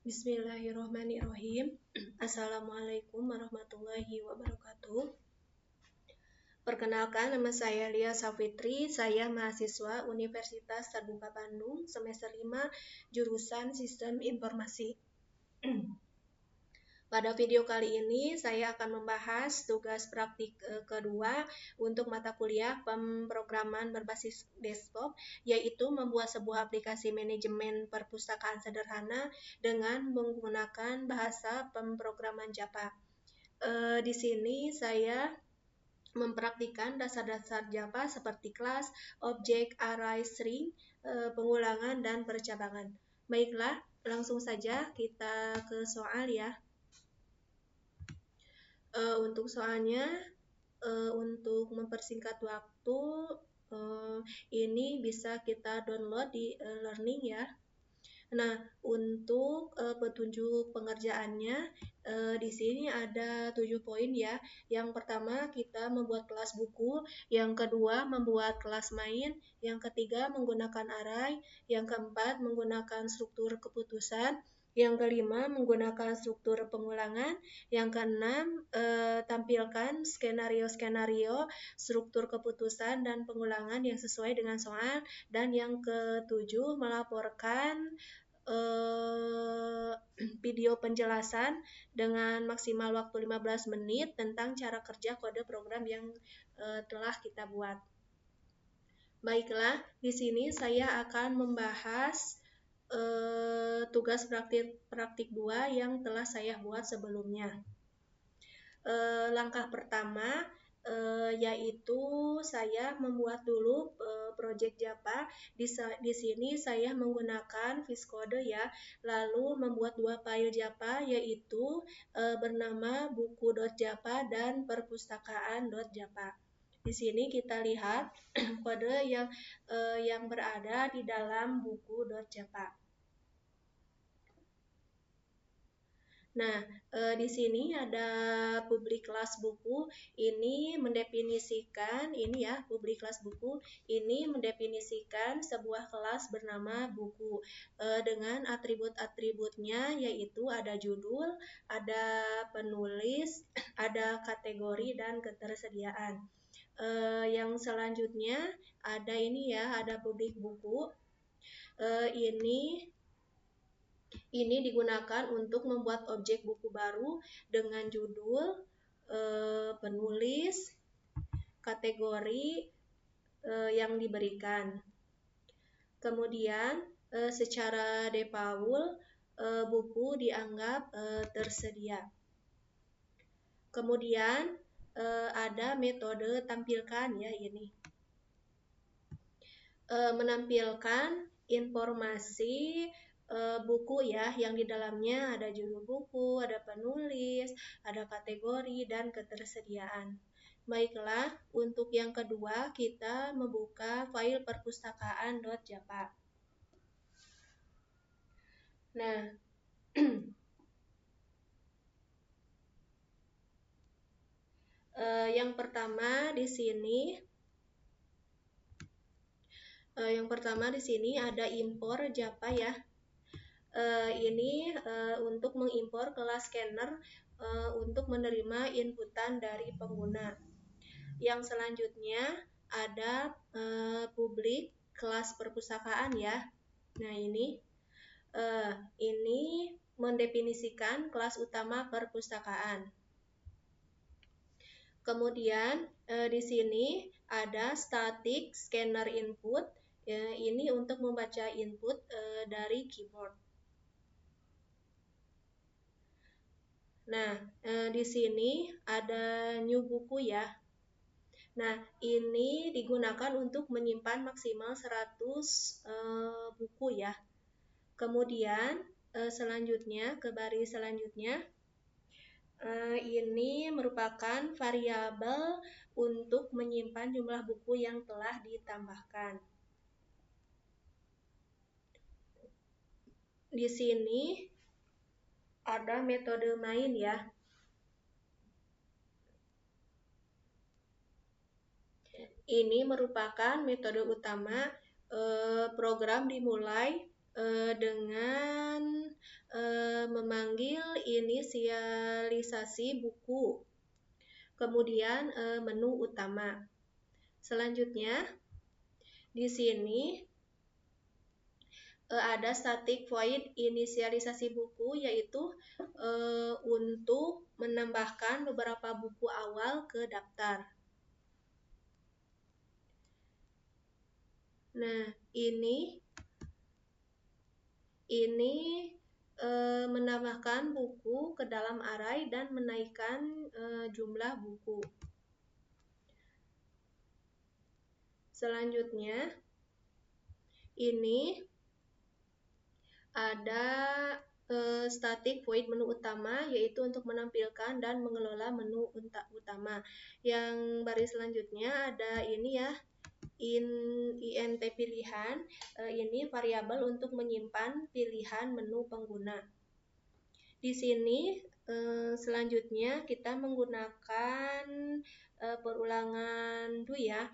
Bismillahirrahmanirrahim. Assalamualaikum warahmatullahi wabarakatuh. Perkenalkan, nama saya Lia Safitri. Saya mahasiswa Universitas Terbuka Bandung, semester 5, jurusan Sistem Informasi. Pada video kali ini, saya akan membahas tugas praktik kedua untuk mata kuliah pemrograman berbasis desktop, yaitu membuat sebuah aplikasi manajemen perpustakaan sederhana dengan menggunakan bahasa pemrograman Java. Di sini saya mempraktikkan dasar-dasar Java seperti kelas, objek, array, string, pengulangan, dan percabangan. Baiklah, langsung saja kita ke soal ya. Untuk soalnya, untuk mempersingkat waktu, ini bisa kita download di learning ya. Nah, untuk petunjuk pengerjaannya, di sini ada 7 poin ya. Yang pertama, kita membuat kelas buku. Yang kedua, membuat kelas main. Yang ketiga, menggunakan array. Yang keempat, menggunakan struktur keputusan. Yang kelima, menggunakan struktur pengulangan. Yang keenam, tampilkan skenario-skenario, struktur keputusan, dan pengulangan yang sesuai dengan soal. Dan yang ketujuh, melaporkan video penjelasan dengan maksimal waktu 15 menit tentang cara kerja kode program yang telah kita buat. Baiklah, di sini saya akan membahas tugas praktik 2 yang telah saya buat sebelumnya. Langkah pertama yaitu saya membuat dulu project Java. Di sini saya menggunakan VS Code ya, lalu membuat 2 file Java yaitu bernama buku.java dan perpustakaan.java. Di sini kita lihat kode yang berada di dalam buku.java. Nah, di sini ada public class buku. Ini mendefinisikan, ini ya, public class buku. Ini mendefinisikan sebuah kelas bernama buku dengan atribut-atributnya, yaitu ada judul, ada penulis, ada kategori, dan ketersediaan. Yang selanjutnya ada ini ya, ada public buku. Ini digunakan untuk membuat objek buku baru dengan judul, penulis, kategori yang diberikan. Kemudian secara default buku dianggap tersedia. Kemudian ada metode tampilkan ya ini. Menampilkan informasi buku ya, yang di dalamnya ada judul buku, ada penulis, ada kategori, dan ketersediaan. Baiklah, untuk yang kedua kita membuka file perpustakaan.java. Nah, yang pertama di sini ada impor Java ya. Ini untuk mengimpor kelas scanner untuk menerima inputan dari pengguna. Yang selanjutnya ada publik kelas perpustakaan ya. Nah, ini mendefinisikan kelas utama perpustakaan. Kemudian di sini ada static scanner input. Ini untuk membaca input dari keyboard. Nah, di sini ada new buku ya. Nah, ini digunakan untuk menyimpan maksimal 100 buku ya. Kemudian selanjutnya, ke baris selanjutnya, ini merupakan variabel untuk menyimpan jumlah buku yang telah ditambahkan. Di sini ada metode main ya. Ini merupakan metode utama. Program dimulai dengan memanggil inisialisasi buku. Kemudian menu utama. Selanjutnya di sini ada static void inisialisasi buku, yaitu untuk menambahkan beberapa buku awal ke daftar. Nah, ini menambahkan buku ke dalam array dan menaikkan jumlah buku. Selanjutnya, ini ada static void menu utama, yaitu untuk menampilkan dan mengelola menu utama. Yang baris selanjutnya ada ini ya, int pilihan. Ini variabel untuk menyimpan pilihan menu pengguna. Di sini selanjutnya kita menggunakan perulangan do ya,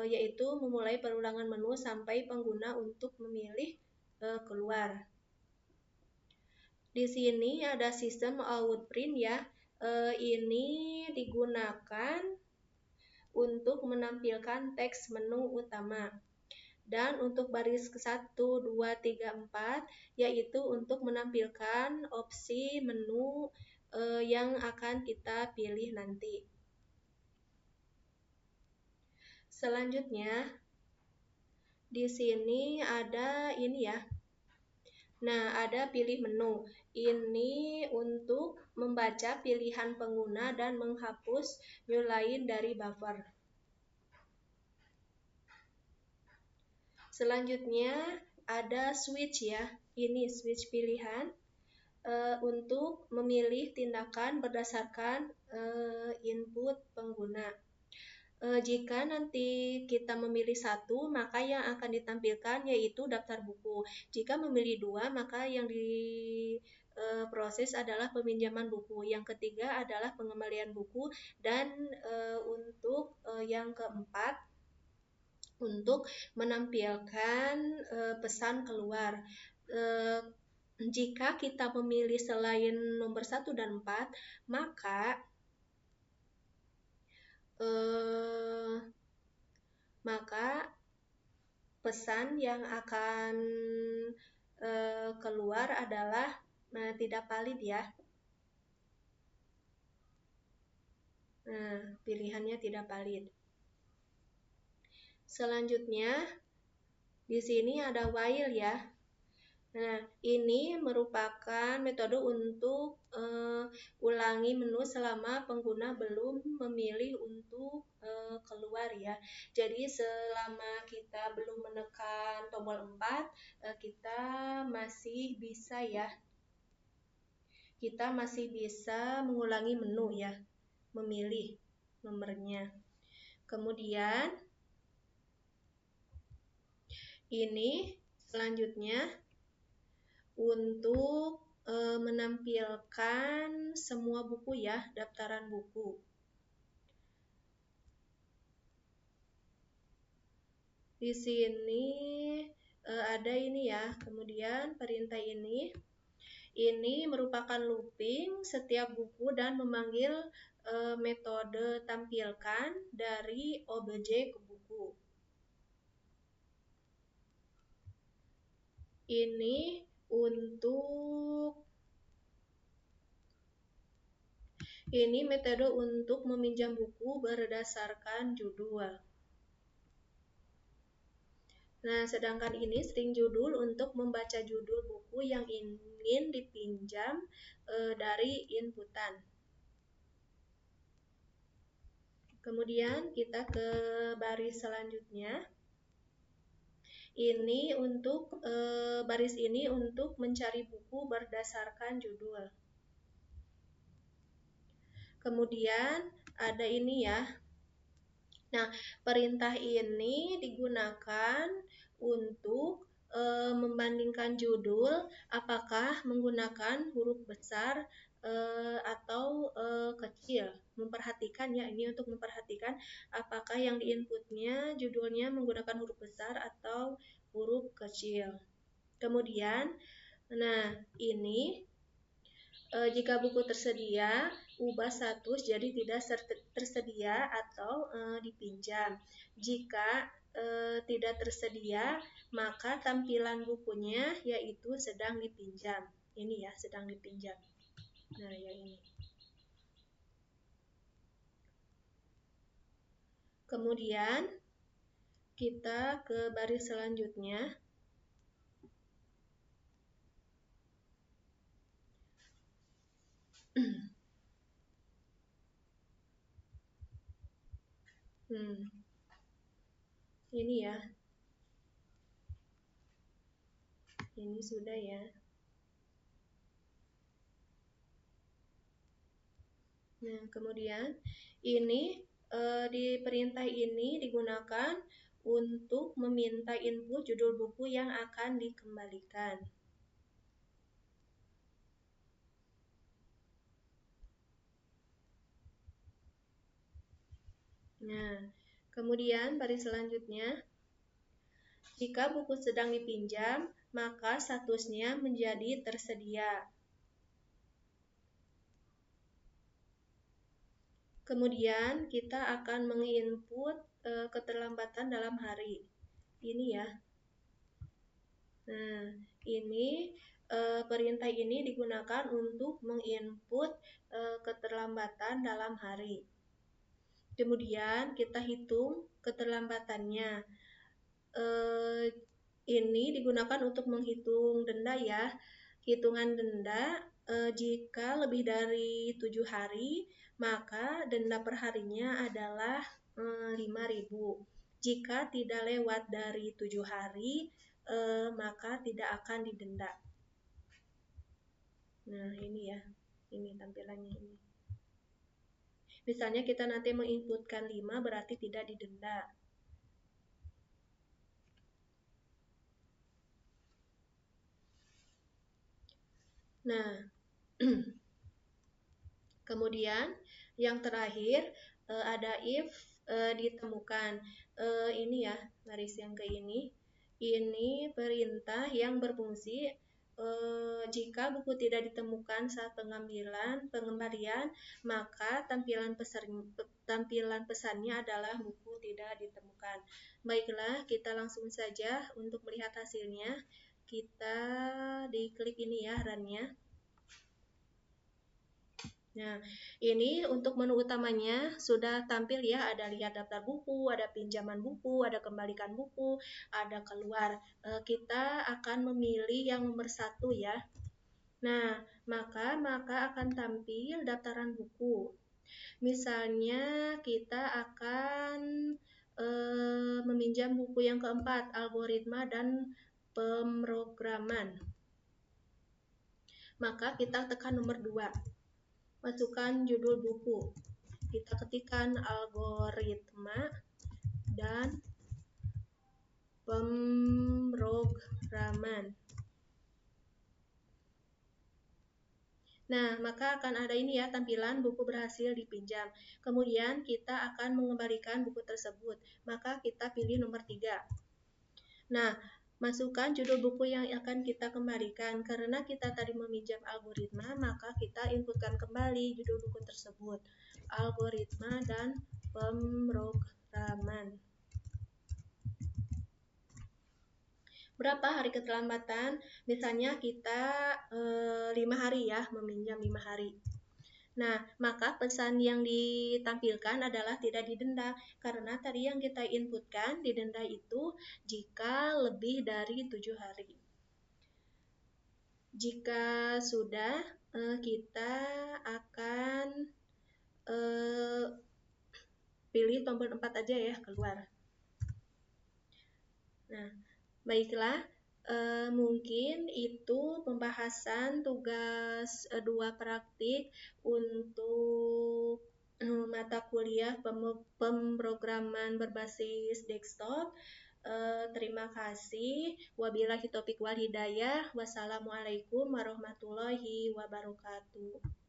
yaitu memulai perulangan menu sampai pengguna untuk memilih keluar. Di sini ada sistem out print ya, ini digunakan untuk menampilkan teks menu utama. Dan untuk baris ke-1, 2, 3, 4, yaitu untuk menampilkan opsi menu yang akan kita pilih nanti. Selanjutnya, di sini ada ini ya. Nah, ada pilih menu. Ini untuk membaca pilihan pengguna dan menghapus new line dari buffer. Selanjutnya ada switch ya. Ini switch pilihan untuk memilih tindakan berdasarkan input pengguna. Jika nanti kita memilih satu, maka yang akan ditampilkan yaitu daftar buku. Jika memilih dua, maka yang diproses adalah peminjaman buku. Yang ketiga adalah pengembalian buku. Dan untuk yang keempat, untuk menampilkan pesan keluar. Jika kita memilih selain nomor 1 dan 4, maka pesan yang akan keluar adalah tidak valid ya. Nah, pilihannya tidak valid. Selanjutnya di sini ada while ya. Nah, ini merupakan metode untuk ulangi menu selama pengguna belum memilih untuk keluar ya. Jadi selama kita belum menekan tombol 4, kita masih bisa ya. Kita masih bisa mengulangi menu ya, memilih nomornya. Kemudian ini selanjutnya untuk menampilkan semua buku ya, daftaran buku. Di sini ada ini ya, kemudian perintah ini merupakan looping setiap buku dan memanggil metode tampilkan dari objek buku. Ini metode untuk meminjam buku berdasarkan judul. Nah, sedangkan ini string judul untuk membaca judul buku yang ingin dipinjam dari inputan. Kemudian kita ke baris selanjutnya. Ini untuk baris ini untuk mencari buku berdasarkan judul. Kemudian ada ini ya. Nah, perintah ini digunakan untuk membandingkan judul apakah menggunakan huruf besar atau kecil. Memperhatikan ya, ini untuk memperhatikan apakah yang diinputnya judulnya menggunakan huruf besar atau huruf kecil. Kemudian, nah ini Jika buku tersedia, ubah status jadi tidak tersedia atau dipinjam. Jika tidak tersedia, maka tampilan bukunya yaitu sedang dipinjam. Ini ya, sedang dipinjam. Nah, yang ini. Kemudian kita ke baris selanjutnya. Ini ya. Ini sudah ya. Nah, kemudian ini di perintah ini digunakan untuk meminta input judul buku yang akan dikembalikan. Nah, kemudian baris selanjutnya, jika buku sedang dipinjam, maka statusnya menjadi tersedia. Kemudian kita akan menginput keterlambatan dalam hari. Ini ya. Nah, ini perintah ini digunakan untuk menginput keterlambatan dalam hari. Kemudian kita hitung keterlambatannya. Ini digunakan untuk menghitung denda ya. Hitungan denda jika lebih dari 7 hari, maka denda per harinya adalah 5.000. Jika tidak lewat dari 7 hari, maka tidak akan didenda. Nah, ini ya. Ini tampilannya ini. Misalnya kita nanti menginputkan 5 berarti tidak didenda. Nah, kemudian yang terakhir ada if ditemukan. Ini ya, garis yang ke ini. Ini perintah yang berfungsi jika buku tidak ditemukan saat pengembalian, maka tampilan pesannya adalah buku tidak ditemukan. Baiklah, kita langsung saja untuk melihat hasilnya. Kita diklik ini ya, run-nya. Nah, ini untuk menu utamanya sudah tampil ya, ada lihat daftar buku, ada pinjaman buku, ada kembalikan buku, ada keluar. Kita akan memilih yang nomor 1 ya. Nah, maka akan tampil daftaran buku. Misalnya kita akan meminjam buku yang keempat, algoritma dan pemrograman. Maka kita tekan nomor 2. Masukkan judul buku. Kita ketikkan algoritma dan pemrograman. Nah, maka akan ada ini ya, tampilan buku berhasil dipinjam. Kemudian kita akan mengembalikan buku tersebut. Maka kita pilih nomor 3. Nah, masukkan judul buku yang akan kita kembalikan. Karena kita tadi meminjam algoritma, maka kita inputkan kembali judul buku tersebut. Algoritma dan pemrograman. Berapa hari keterlambatan? Misalnya kita 5 hari ya, meminjam 5 hari. Nah, maka pesan yang ditampilkan adalah tidak didenda, karena tadi yang kita inputkan didenda itu jika lebih dari 7 hari. Jika sudah, kita akan pilih tombol 4 aja ya, keluar. Nah, baiklah, mungkin itu pembahasan tugas 2 praktik untuk mata kuliah pemrograman berbasis desktop. Terima kasih. Wabillahi taufiq wal hidayah. Wassalamualaikum warahmatullahi wabarakatuh.